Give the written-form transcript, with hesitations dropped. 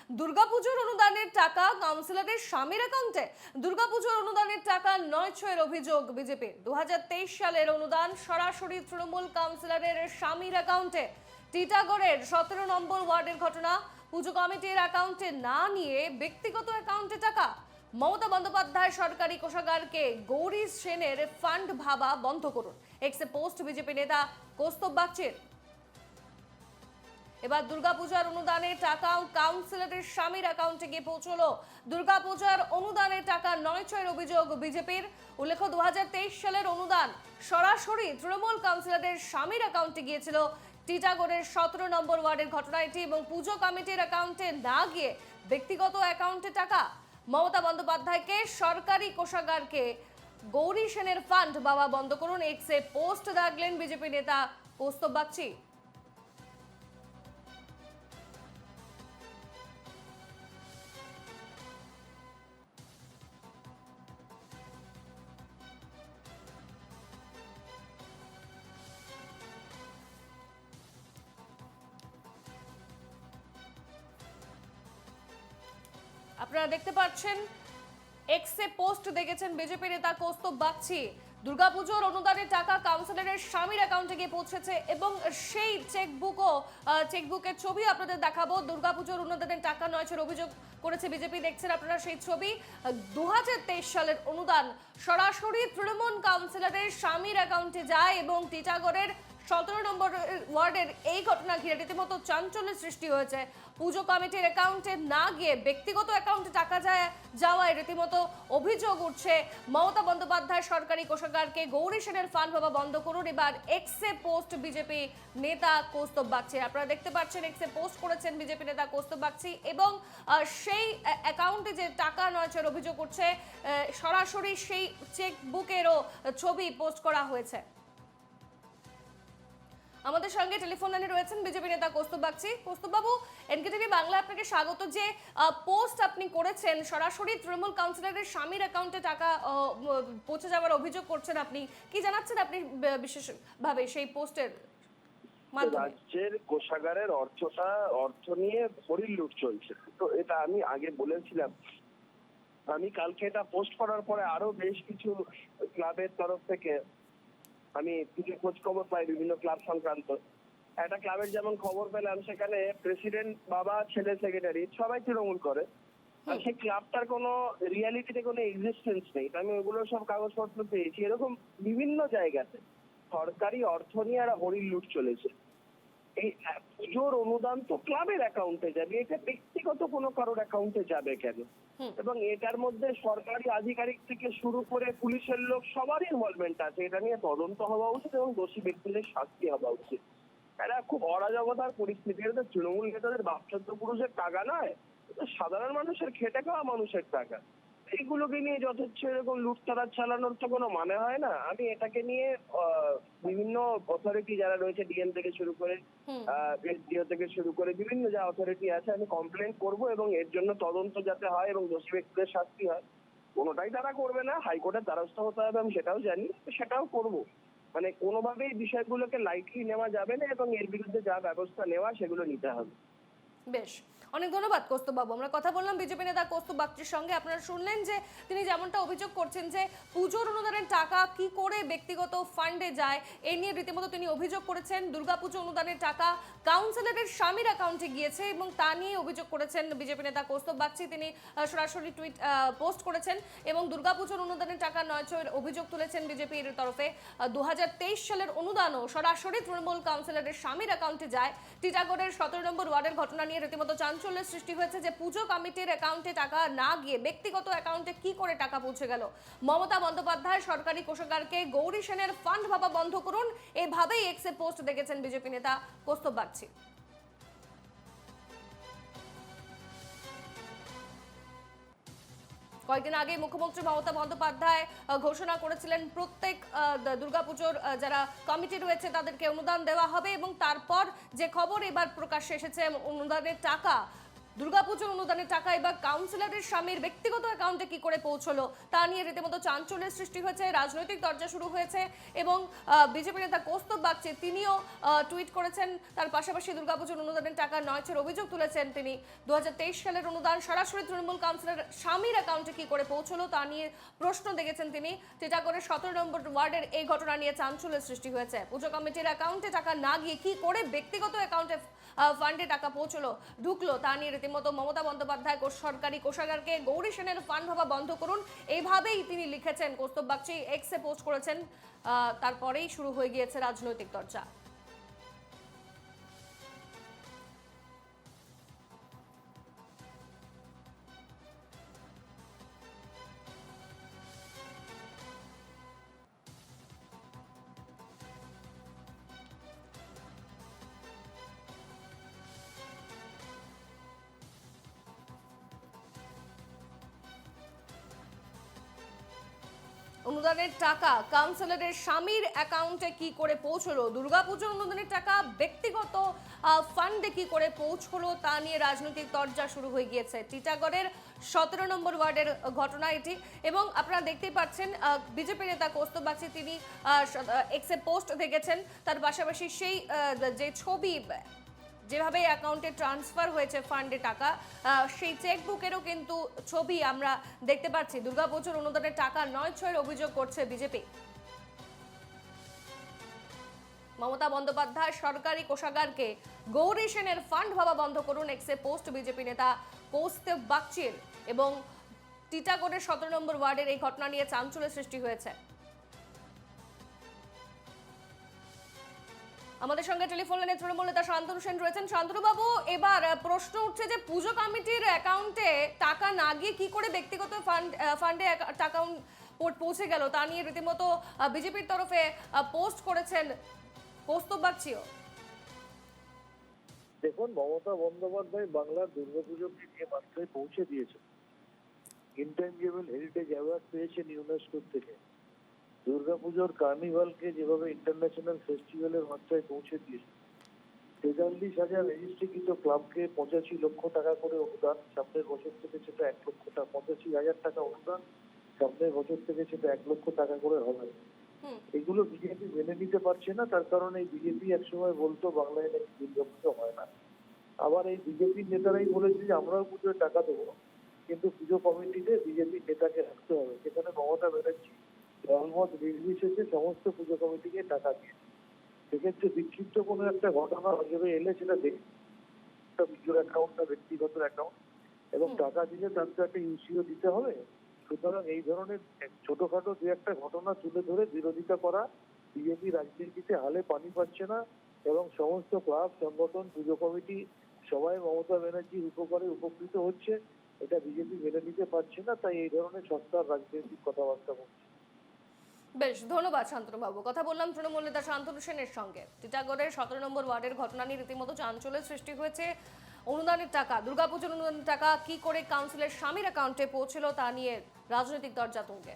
দুর্গাপুজোর অনুদানের টাকা কাউন্সিলরের স্বামীর অ্যাকাউন্টে। দুর্গাপুজোর অনুদানের টাকা নয় ছয়ের অভিযোগ বিজেপি। 2023 সালের অনুদান সরাসরি তৃণমূল কাউন্সিলরের স্বামীর অ্যাকাউন্টে। টিটাগড়ের 17 নম্বর ওয়ার্ডের ঘটনা। পুজো কমিটির অ্যাকাউন্টে না নিয়ে ব্যক্তিগত অ্যাকাউন্টে টাকা। মমতা বন্দ্যোপাধ্যায় সরকারি কোষাগারকে গৌরী সেনের ফান্ড ভাবা বন্ধ করুন, এক্সে পোস্ট বিজেপি নেতা কৌস্তব বাগচির। এবার দুর্গাপূজার অনুদানের টাকা কাউন্সিলরের স্বামীর অ্যাকাউন্টে গিয়ে পৌঁছলো। দুর্গাপূজার অনুদানের টাকা নয় ছয়ের অভিযোগ বিজেপির। উল্লেখ্য, 2023 সালের অনুদান সরাসরি তৃণমূল কাউন্সিলরের স্বামীর অ্যাকাউন্টে গিয়েছিল। টিটাগড়ের 17 নম্বর ওয়ার্ডের ঘটনা এটি, এবং পুজো কমিটির অ্যাকাউন্টে না গিয়ে ব্যক্তিগত অ্যাকাউন্টে টাকা। মমতা বন্দ্যোপাধ্যায়কে সরকারি কোষাগারকে গৌরী সেনের ফান্ড বাবা বন্ধ করুন, এক্সে পোস্ট রাখলেন বিজেপি নেতা কৌস্তব বাগচি। আপনারা দেখতে পাচ্ছেন, এক্সে পোস্ট দেখেছেন বিজেপি নেতা কৌস্তব বাগচি। দুর্গাপুজোর অনুদানের টাকা কাউন্সিলরের স্বামীর অ্যাকাউন্টে গিয়ে পৌঁছেছে, এবং সেই চেকবুকের ছবি আপনাদের দেখাবো। দুর্গাপুজোর অনুদানের টাকা নয় ছয়ের অভিযোগ করেছে বিজেপি। দেখছেন আপনারা সেই ছবি। 2023 সালের অনুদান সরাসরি তৃণমূল কাউন্সিলরের স্বামীর অ্যাকাউন্টে যায়, এবং টিটাগড়ের 17 নম্বর ওয়ার্ডের এই ঘটনা ঘিরে রীতিমতো চাঞ্চল্যের সৃষ্টি হয়েছে। পুজো কমিটির অ্যাকাউন্টে না গিয়ে ব্যক্তিগত অ্যাকাউন্টে টাকা যাওয়ায় রীতিমতো অভিযোগ উঠছে। মমতা বন্দ্যোপাধ্যায় সরকারি কোষাগারকে গৌরী সেনের ফান্ড বাবা বন্ধ করুন, এবার এক্সে পোস্ট বিজেপি নেতা কৌস্তব বাগচি। আপনারা দেখতে পাচ্ছেন, এক্সে পোস্ট করেছেন বিজেপি নেতা কৌস্তব বাগচি, এবং সেই অ্যাকাউন্টে যে টাকা নয় ছয়ের অভিযোগ উঠছে, সরাসরি সেই চেকবুকেরও ছবি পোস্ট করা হয়েছে। আমাদের সঙ্গে টেলিফোন লাইনে রয়েছেন বিজেপি নেতা কৌস্তব বাগচি। কৌস্তব বাবু, এনকেটিভি বাংলা আপনাকে স্বাগত। যে পোস্ট আপনি করেছেন, সরাসরি তৃণমূল কাউন্সিলরের স্বামীর অ্যাকাউন্টে টাকা পৌঁছে যাওয়ার অভিযোগ করছেন, আপনি কি জানাচ্ছেন আপনি বিশেষভাবে সেই পোস্টের মাধ্যমে? রাজ্যের কোষাগারের অর্থ নিয়ে হরির লুট চলছে, তো এটা আমি আগে বলেছিলাম। আমি কালকে এটা পোস্ট করার পরে আরো বেশ কিছু ক্লাবের তরফ থেকে আমি কিছু খোঁজ খবর পাই বিভিন্ন ক্লাব সংক্রান্ত। একটা ক্লাবের যেমন খবর পেলাম, সেখানে প্রেসিডেন্ট বাবা, ছেলে সেক্রেটারি সবাই তৃণমূল করে, আর সেই ক্লাবটার কোনো রিয়ালিটিতে কোনো এক্সিস্টেন্স নেই। আমি ওগুলো সব কাগজপত্র পেয়েছি। এরকম বিভিন্ন জায়গাতে সরকারি অর্থ নিয়ে একটা হরির লুট চলেছে। এই পুজোর অনুদান তো ক্লাবের অ্যাকাউন্টে যাবে, এটা ব্যক্তিগত কোনো কারোর অ্যাকাউন্টে যাবে কেন? এবং এটার মধ্যে সরকারি আধিকারিক থেকে শুরু করে পুলিশের লোক সবারই ইনভলভমেন্ট আছে। এটা নিয়ে তদন্ত হওয়া উচিত এবং দোষী ব্যক্তিদের শাস্তি হওয়া উচিত। এটা খুব অরাজকতার পরিস্থিতি। এটা তৃণমূল নেতাদের বাপচন্দ্র পুরুষের টাকা নয়, এটা সাধারণ মানুষের খেটে খাওয়া মানুষের টাকা। এইগুলোকে নিয়ে যথেচ্ছ এরকম লুটতরাজ চালানোর তো কোনো মানে হয় না। আমি এটাকে নিয়ে বিভিন্ন অথরিটি যারা রয়েছে, ডিএম থেকে শুরু করে এসডিও থেকে শুরু করে বিভিন্ন যা অথরিটি আছে, আমি কমপ্লেন করব, এবং এর জন্য তদন্ত যাতে হয় এবং দোষী ব্যক্তিদের শাস্তি হয়। কোনোটাই তারা করবে না, হাইকোর্টের দ্বারস্থ হতে হবে, আমি সেটাও জানি, সেটাও করব। মানে কোনোভাবেই বিষয়গুলোকে লাইটলি নেওয়া যাবে না, এবং এর বিরুদ্ধে যা ব্যবস্থা নেওয়া সেগুলো নিতে হবে। বেশ, অনেক ধন্যবাদ কৌস্তব বাবু। আমরা কথা বললাম বিজেপি নেতা কৌস্তব বাগচির সঙ্গে। আপনারা শুনলেন যে তিনি যেমনটা অভিযোগ করছেন যে পুজোর অনুদানের টাকা কি করে ব্যক্তিগত ফান্ডে যায়, এ নিয়ে রীতিমতো তিনি অভিযোগ করেছেন। দুর্গাপুজো অনুদানের টাকা কাউন্সিলরের স্বামীর অ্যাকাউন্টে গিয়েছে, এবং তা নিয়ে অভিযোগ করেছেন বিজেপি নেতা কৌস্তব বাগচি। তিনি সরাসরি টুইট পোস্ট করেছেন, এবং দুর্গাপুজোর অনুদানের টাকা নয় ছয়ের অভিযোগ তুলেছেন বিজেপির তরফে। 2023 সালের অনুদানও সরাসরি তৃণমূল কাউন্সিলরের স্বামীর অ্যাকাউন্টে যায়। টিটাগড়ের 17 নম্বর ওয়ার্ডের ঘটনা নিয়ে রীতিমতো চাঞ্চল্যের সৃষ্টি হয়েছে, যে পুজো কমিটির অ্যাকাউন্টে টাকা না গিয়ে ব্যক্তিগত অ্যাকাউন্টে কি করে টাকা পৌঁছে গেল। মমতা বন্দ্যোপাধ্যায় সরকারি কোষাগারকে গৌরী সেনের ফান্ড ভাবা বন্ধ করুন, এভাবেই এক্সে পোস্ট দেখেছেন বিজেপি নেতা কৌস্তব বাগচি। কয়েকদিন আগে মুখ্যমন্ত্রী মমতা বন্দ্যোপাধ্যায় ঘোষণা করেছিলেন প্রত্যেক দুর্গাপুজোর যারা কমিটি রয়েছে তাদেরকে অনুদান দেওয়া হবে, এবং তারপর যে খবর এবার প্রকাশ্যে এসেছে, অনুদানের টাকা দুর্গাপুজোর অনুদানের টাকা এবার কাউন্সিলরের স্বামীর ব্যক্তিগত অ্যাকাউন্টে কি করে পৌঁছলো তা নিয়ে রীতিমতো চাঞ্চল্যের সৃষ্টি হয়েছে, রাজনৈতিক দরজা শুরু হয়েছে এবং বিজেপি নেতা কৌস্তব বাগচি তিনিও টুইট করেছেন। তার পাশাপাশি দুর্গাপুজোর অনুদানের টাকা নয়ছয়ের অভিযোগ তুলেছেন তিনি। 2023 সালের অনুদান সরাসরি তৃণমূল কাউন্সিলর স্বামীর অ্যাকাউন্টে কি করে পৌঁছলো তা নিয়ে প্রশ্ন দেখেছেন তিনি। টিটাগড়ের 17 নম্বর ওয়ার্ডের এই ঘটনা নিয়ে চাঞ্চল্যের সৃষ্টি হয়েছে। পুজো কমিটির অ্যাকাউন্টে টাকা না গিয়ে কি করে ব্যক্তিগত অ্যাকাউন্টে ফান্ডে টাকা ঢুকলো তা নিয়ে রীতিমতো মমতা বন্দ্যোপাধ্যায় সরকারি কোষাগারকে গৌরী সেনের ফান্ড ভাবা বন্ধ করুন, এইভাবেই তিনি লিখেছেন। কৌস্তব বাগচি এক্সে পোস্ট করেছেন, তারপরেই শুরু হয়ে গিয়েছে রাজনৈতিক চর্চা। অনুদানের টাকা কাউন্সিলরের স্বামীর অ্যাকাউন্টে কি করে পৌঁছলো, দুর্গাপুজোর অনুদানের টাকা ব্যক্তিগত ফান্ডে কি করে পৌঁছলো তা নিয়ে রাজনৈতিক তরজা শুরু হয়ে গিয়েছে। টিটাগড়ের 17 নম্বর ওয়ার্ডের ঘটনা এটি এবং আপনারা দেখতেই পাচ্ছেন বিজেপি নেতা কৌস্তব বাগচি তিনি এক্সে পোস্ট দেখেছেন। তার পাশাপাশি সেই যে ছবি যেভাবে অ্যাকাউন্টে ট্রান্সফার হয়েছে ফান্ডে টাকা, সেই চেকবুকেরও কিন্তু ছবি আমরা দেখতে পাচ্ছি। দুর্গাপুজোর অনুদানের টাকা নয়ছয়ের অভিযোগ করছে বিজেপি। মমতা বন্দ্যোপাধ্যায় সরকারি কোষাগারকে গৌরী সেনের ফান্ড ভাবা বন্ধ করুন, এক্সে পোস্ট বিজেপি নেতা কৌস্তব বাগচির এবং টিটাগড়ের 17 নম্বর ওয়ার্ডের এই ঘটনা নিয়ে চাঞ্চল্যের সৃষ্টি হয়েছে। আমাদের সঙ্গে টেলিফোন লাইনে তৃণমূল নেতা শান্তনু সেন রয়েছেন। শান্তনু বাবু, এবার প্রশ্ন উঠছে যে পুজো কমিটির অ্যাকাউন্টে টাকা না গিয়ে কি করে ব্যক্তিগত ফান্ডে টাকা পৌঁছে গেল তা নিয়ে রীতিমতো বিজেপির তরফে পোস্ট করেছেন কৌস্তব বাগচিও। দেখুন, মমতা বন্দ্যোপাধ্যায় বাংলার দুর্গাপুজোকে যে মাত্রায় পৌঁছে দিয়েছে, ইনট্যাঞ্জিবল হেরিটেজ অ্যাওয়ার্ড পেয়েছেন ইউনেস্কো থেকে। দুর্গাপুজোর কার্নিভালকে যেভাবে ইন্টারন্যাশনাল ফেস্টিভ্যালের মাত্রায় পৌঁছে দিয়েছে, 43,000 রেজিস্ট্রিকৃত ক্লাবকে 85 লক্ষ টাকা করে অনুদান, সামনের বছর থেকে সেটা 1 লক্ষ টাকা, 85,000 টাকা অনুদান, সামনের বছর থেকে সেটা 1 লক্ষ টাকা করে হবে। এগুলো বিজেপি মেনে নিতে পারছে না। তার কারণ এই বিজেপি একসময় বলতো বাংলায় নাকি দুর্গাপুজো হয় না। আবার এই বিজেপি নেতারাই বলেছে যে আমরাও পুজোয় টাকা দেবো, কিন্তু পুজো কমিটিতে বিজেপি নেতাকে রাখতে হবে। যেখানে মমতা ব্যানার্জি দলমত নির্বিশেষে সমস্ত পুজো কমিটিকে টাকা দিয়ে, সেক্ষেত্রে বিক্ষিপ্ত কোনো একটা ঘটনা হিসেবে এলে সেটা একটা পুজোর অ্যাকাউন্ট না ব্যক্তিগত অ্যাকাউন্ট, এবং টাকা দিলে তার তো একটা ইউসিও দিতে হবে। সুতরাং এই ধরনের ছোটখাটো দু একটা ঘটনা তুলে ধরে বিরোধিতা করা বিজেপি রাজনীতিতে হালে পানি পাচ্ছে না, এবং সমস্ত ক্লাব সংগঠন পুজো কমিটি সবাই মমতা ব্যানার্জির উপকারে উপকৃত হচ্ছে। এটা বিজেপি মেনে নিতে পারছে না, তাই এই ধরনের সস্তার রাজনৈতিক কথাবার্তা বলছে। বেশ, ধন্যবাদ শান্তনু বাবু। কথা বললাম তৃণমূল নেতা শান্তনু সেনের সঙ্গে। টিটাগড়ের 17 নম্বর ওয়ার্ডের ঘটনা নিয়ে রীতিমতো চাঞ্চল্যের সৃষ্টি হয়েছে। অনুদানের টাকা, দুর্গাপুজোর অনুদানের টাকা কি করে কাউন্সিলের স্বামীর অ্যাকাউন্টে পৌঁছলো তা নিয়ে রাজনৈতিক দরজা তুঙ্গে।